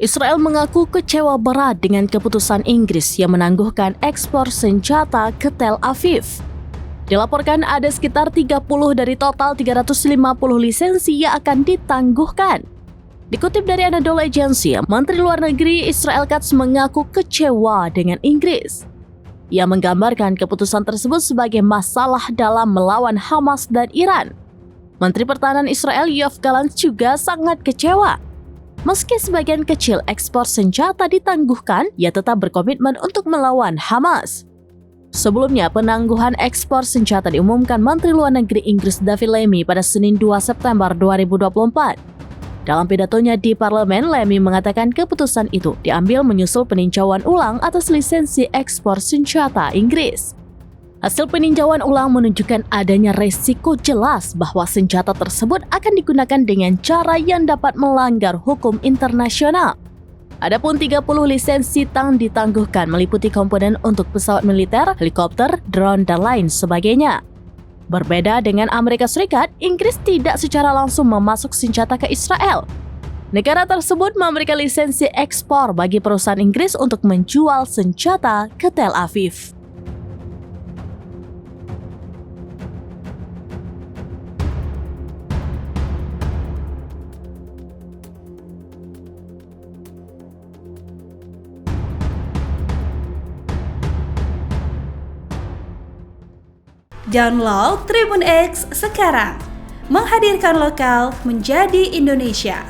Israel mengaku kecewa berat dengan keputusan Inggris yang menangguhkan ekspor senjata ke Tel Aviv. Dilaporkan ada sekitar 30 dari total 350 lisensi yang akan ditangguhkan. Dikutip dari Anadolu Agency, Menteri Luar Negeri Israel Katz mengaku kecewa dengan Inggris. Ia menggambarkan keputusan tersebut sebagai masalah dalam melawan Hamas dan Iran. Menteri Pertahanan Israel Yoav Gallant juga sangat kecewa. Meski sebagian kecil ekspor senjata ditangguhkan, ia tetap berkomitmen untuk melawan Hamas. Sebelumnya, penangguhan ekspor senjata diumumkan Menteri Luar Negeri Inggris David Lammy pada Senin 2 September 2024. Dalam pidatonya di parlemen, Lammy mengatakan keputusan itu diambil menyusul peninjauan ulang atas lisensi ekspor senjata Inggris. Hasil peninjauan ulang menunjukkan adanya resiko jelas bahwa senjata tersebut akan digunakan dengan cara yang dapat melanggar hukum internasional. Adapun 30 lisensi tank ditangguhkan meliputi komponen untuk pesawat militer, helikopter, drone, dan lain sebagainya. Berbeda dengan Amerika Serikat, Inggris tidak secara langsung memasuk senjata ke Israel. Negara tersebut memberikan lisensi ekspor bagi perusahaan Inggris untuk menjual senjata ke Tel Aviv. Download Tribun X sekarang, menghadirkan lokal menjadi Indonesia.